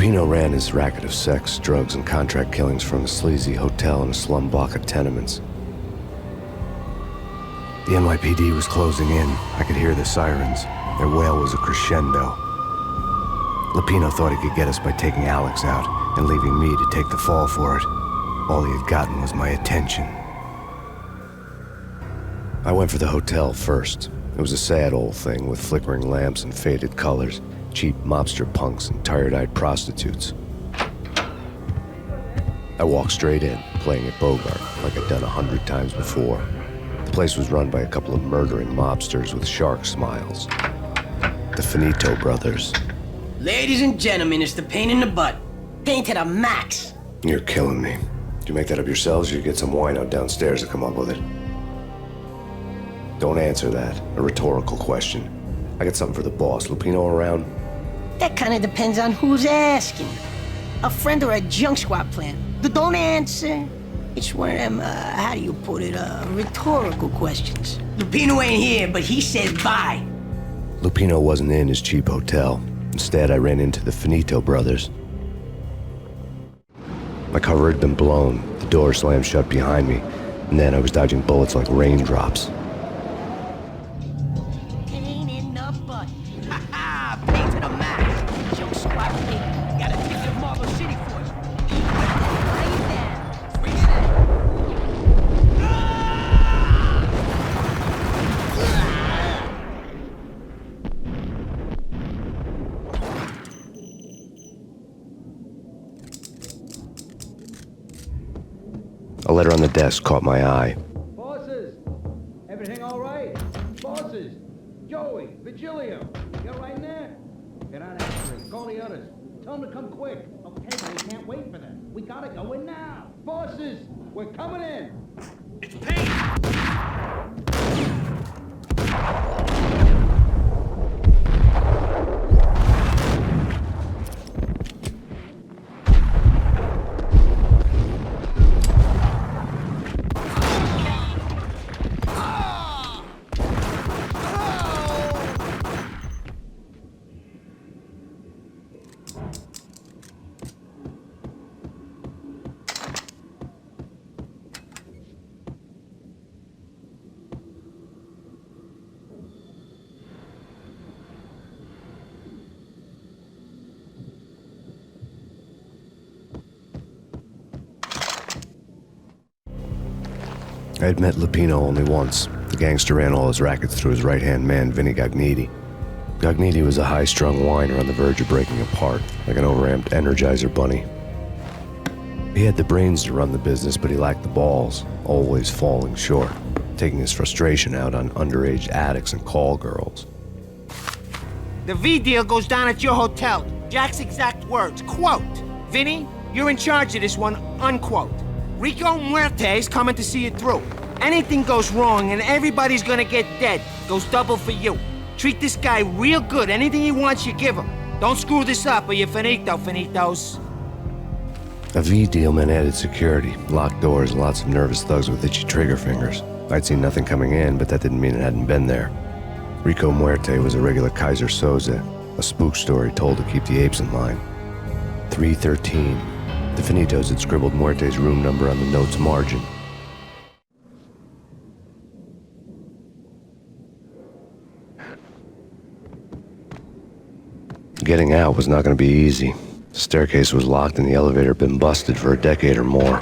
Lupino ran his racket of sex, drugs, and contract killings from a sleazy hotel in a slum block of tenements. The NYPD was closing in. I could hear the sirens. Their wail was a crescendo. Lupino thought he could get us by taking Alex out and leaving me to take the fall for it. All he had gotten was my attention. I went for the hotel first. It was a sad old thing with flickering lamps and faded colors, cheap mobster punks and tired-eyed prostitutes. I walked straight in, playing at Bogart like I'd done 100 times before. The place was run by a couple of murdering mobsters with shark smiles. The Finito brothers. Ladies and gentlemen, it's the Payne in the butt. Payne to the max. You're killing me. Did you make that up yourselves, or you get some wino downstairs to come up with it? Don't answer that. A rhetorical question. I got something for the boss. Lupino around? That kind of depends on who's asking. A friend or a junk squad plan. Don't answer. It's one of them, how do you put it, rhetorical questions. Lupino ain't here, but he says bye. Lupino wasn't in his cheap hotel. Instead, I ran into the Finito brothers. My cover had been blown. The door slammed shut behind me, and then I was dodging bullets like raindrops. Payne in the butt. Ha ha! Payne to the max. Junk squad Payne. Got a ticket to Marble City for us. Right there. Bring it in. A letter on the desk caught my eye. Bosses! Everything all right? Bosses! Joey, Vigilio, you're right in there? Get on after it. Call the others. Tell them to come quick. Okay, but we can't wait for them. We gotta go in now. Bosses, we're coming in. It's Payne! I had met Lupino only once. The gangster ran all his rackets through his right-hand man, Vinny Gagniti. Gagniti was a high-strung whiner on the verge of breaking apart, like an overamped Energizer bunny. He had the brains to run the business, but he lacked the balls, always falling short, taking his frustration out on underage addicts and call girls. The V deal goes down at your hotel. Jack's exact words, quote, "Vinny, you're in charge of this one," unquote. Rico Muerte's coming to see it through. Anything goes wrong and everybody's gonna get dead, goes double for you. Treat this guy real good. Anything he wants, you give him. Don't screw this up or you're finito, finitos. A V deal meant added security, locked doors, and lots of nervous thugs with itchy trigger fingers. I'd seen nothing coming in, but that didn't mean it hadn't been there. Rico Muerte was a regular Kaiser Soze, a spook story told to keep the apes in line. 313. The Finitos had scribbled Muerte's room number on the note's margin. Getting out was not going to be easy. The staircase was locked and the elevator had been busted for a decade or more.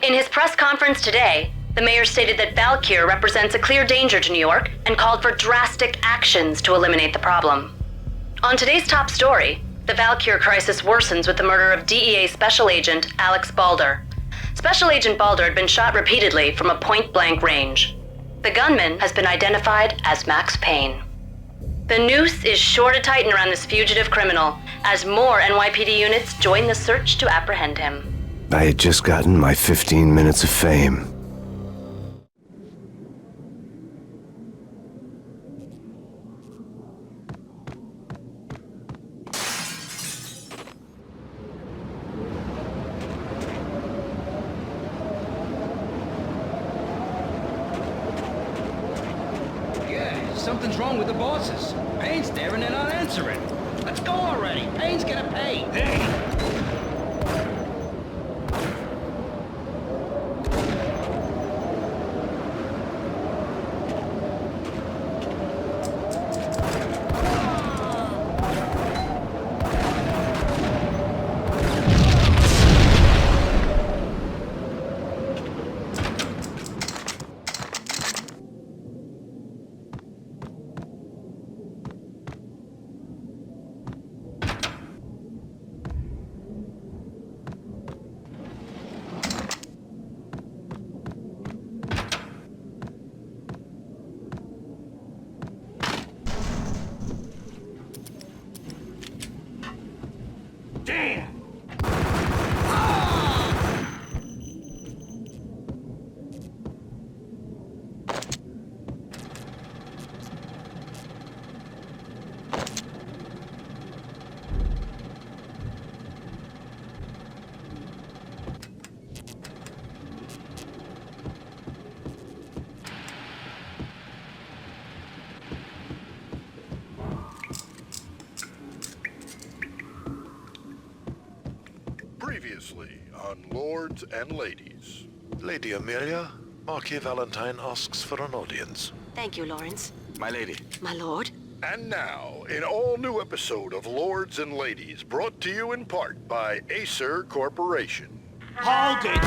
In his press conference today, the mayor stated that Valkyr represents a clear danger to New York and called for drastic actions to eliminate the problem. On today's top story, the Valkyr crisis worsens with the murder of DEA Special Agent Alex Balder. Special Agent Balder had been shot repeatedly from a point-blank range. The gunman has been identified as Max Payne. The noose is sure to tighten around this fugitive criminal as more NYPD units join the search to apprehend him. I had just gotten my 15 minutes of fame. something's wrong with the bosses. Payne's there and they're not answering. Let's go already. Payne's gonna pay. Hey! Damn! Previously on Lords and Ladies. Lady Amelia, Marquis Valentine asks for an audience. Thank you, Lawrence. My lady. My lord. And now, an all-new episode of Lords and Ladies, brought to you in part by Acer Corporation. Hold it!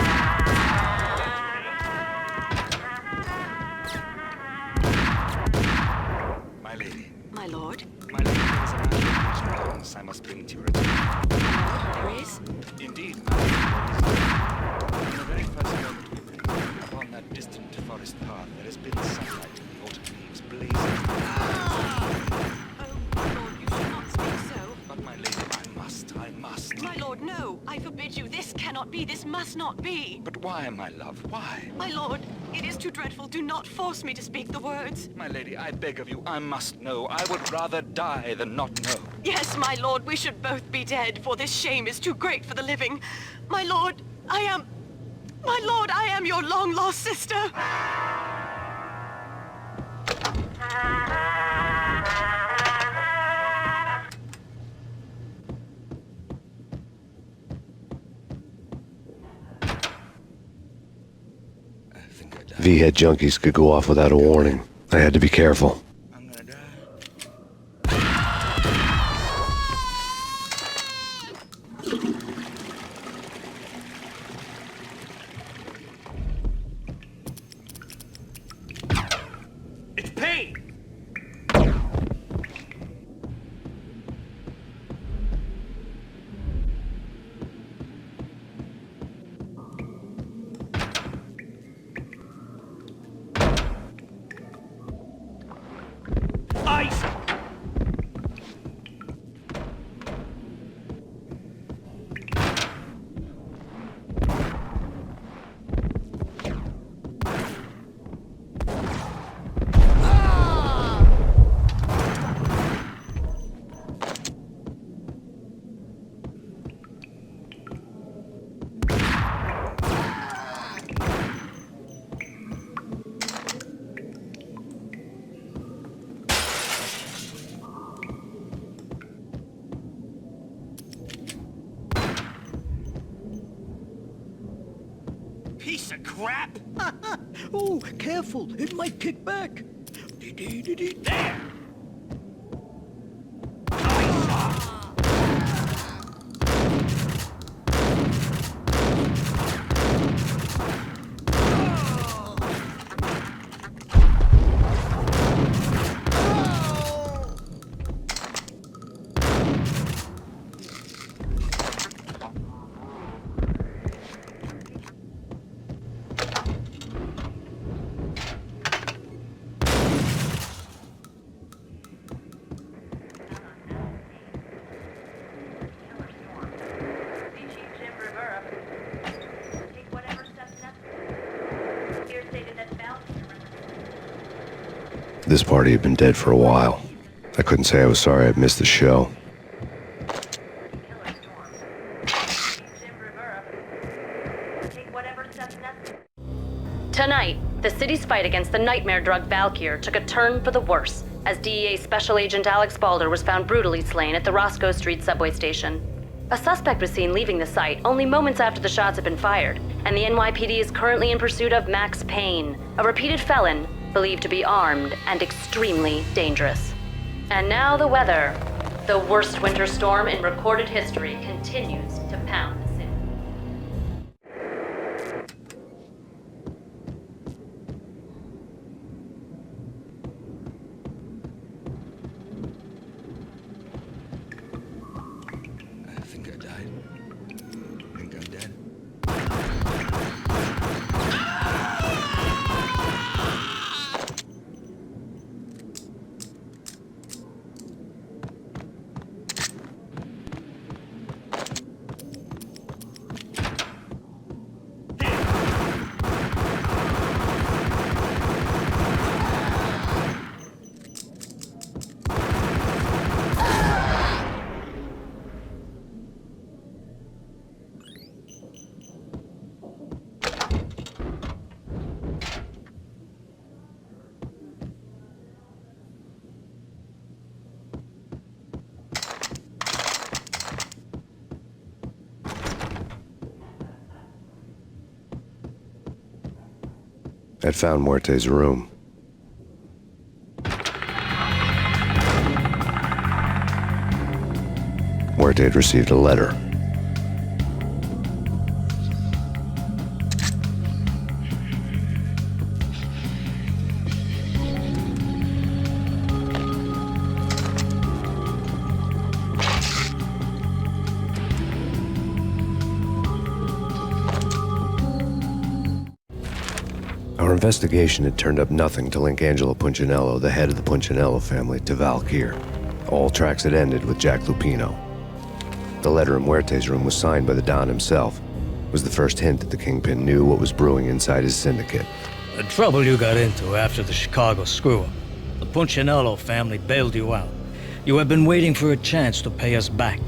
My lady. My lord. My lady, there is a matter of urgent importance I must bring to your attention. There is? Indeed, my lady. In the very first moment we came upon that distant forest path, there has been sunlight in the autumn leaves blazing. Oh, my lord, you should not speak so. But my lady, I must. My lord, no. I forbid you. This cannot be. This must not be. But why, my love, why? My lord, it is too dreadful. Do not force me to speak the words. My lady, I beg of you, I must know. I would rather die than not know. Yes, my lord, we should both be dead, for this shame is too great for the living. My lord, I am your long-lost sister. V-head junkies could go off without a warning. I had to be careful. I'm gonna die. It's Payne! Ice! Piece of crap! Oh, careful. It might kick back. There! This party had been dead for a while. I couldn't say I was sorry I'd missed the show. Tonight, the city's fight against the nightmare drug Valkyr took a turn for the worse as DEA Special Agent Alex Balder was found brutally slain at the Roscoe Street subway station. A suspect was seen leaving the site only moments after the shots had been fired, and the NYPD is currently in pursuit of Max Payne, a repeated felon believed to be armed and extremely dangerous. And now the weather. The worst winter storm in recorded history continues to pound the city. I think I died. I think I'm dead. I'd found Muerte's room. Muerte had received a letter. Our investigation had turned up nothing to link Angelo Punchinello, the head of the Punchinello family, to Val Kier. All tracks had ended with Jack Lupino. The letter in Muerte's room was signed by the Don himself. It was the first hint that the Kingpin knew what was brewing inside his syndicate. The trouble you got into after the Chicago screw-up. The Punchinello family bailed you out. You have been waiting for a chance to pay us back.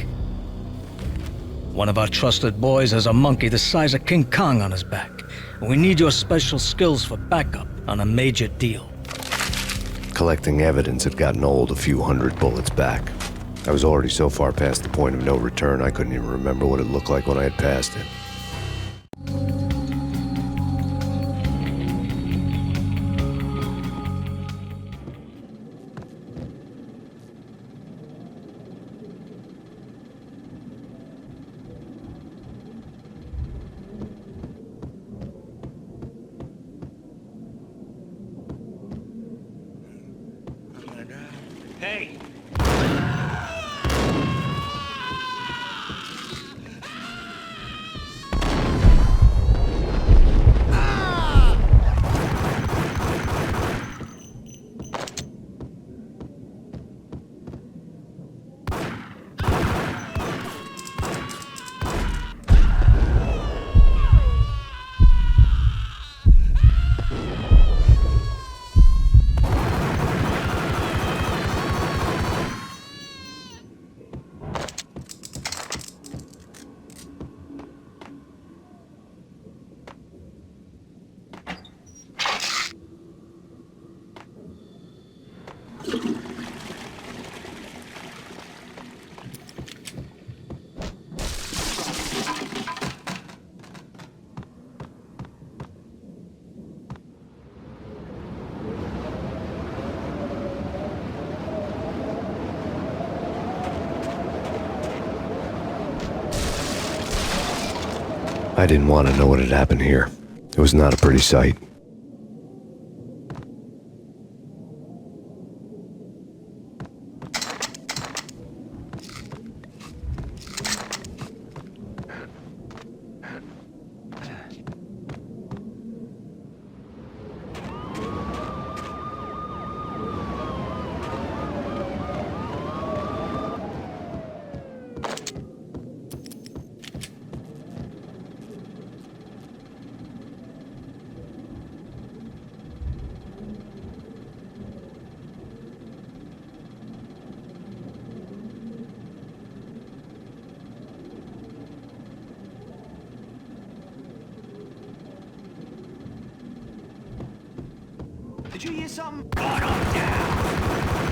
One of our trusted boys has a monkey the size of King Kong on his back. We need your special skills for backup on a major deal. Collecting evidence had gotten old a few hundred bullets back. I was already so far past the point of no return I couldn't even remember what it looked like when I had passed it. Hey! I didn't want to know what had happened here. It was not a pretty sight. Did you hear something? Gun 'em down!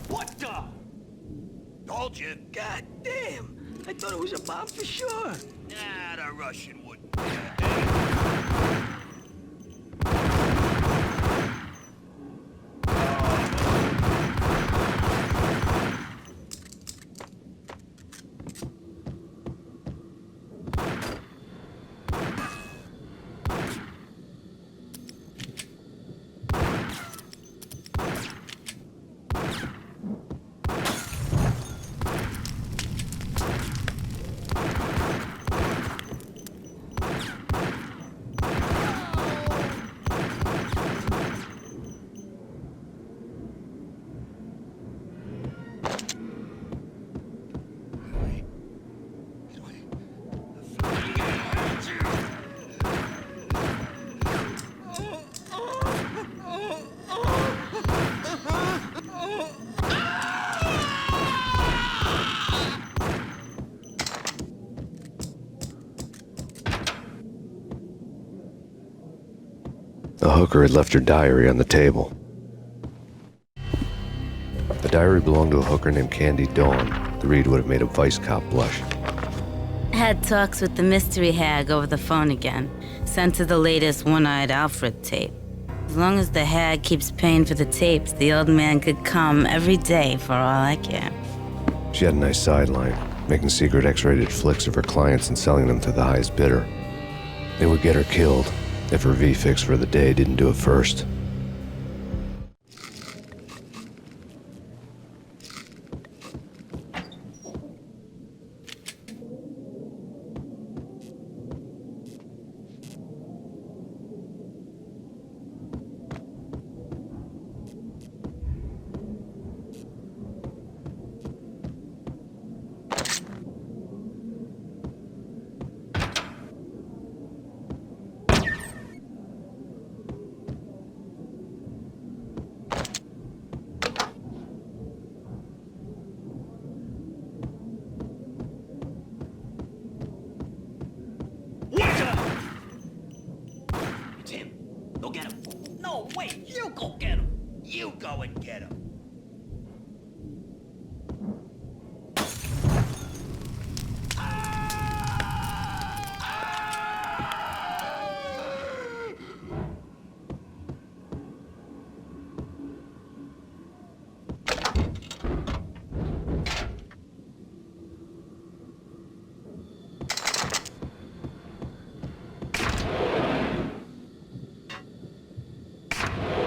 What the? Told you. God damn! I thought it was a bomb for sure. Nah, the Russian wouldn't. The hooker had left her diary on the table. The diary belonged to a hooker named Candy Dawn. The read would have made a vice cop blush. Had talks with the mystery hag over the phone again. Sent her the latest One-Eyed Alfred tape. As long as the hag keeps paying for the tapes, the old man could come every day for all I care. She had a nice sideline, making secret X-rated flicks of her clients and selling them to the highest bidder. They would get her killed if her V-fix for the day didn't do it first. It's him. Go get him. No, wait, you go get him. You go and get him.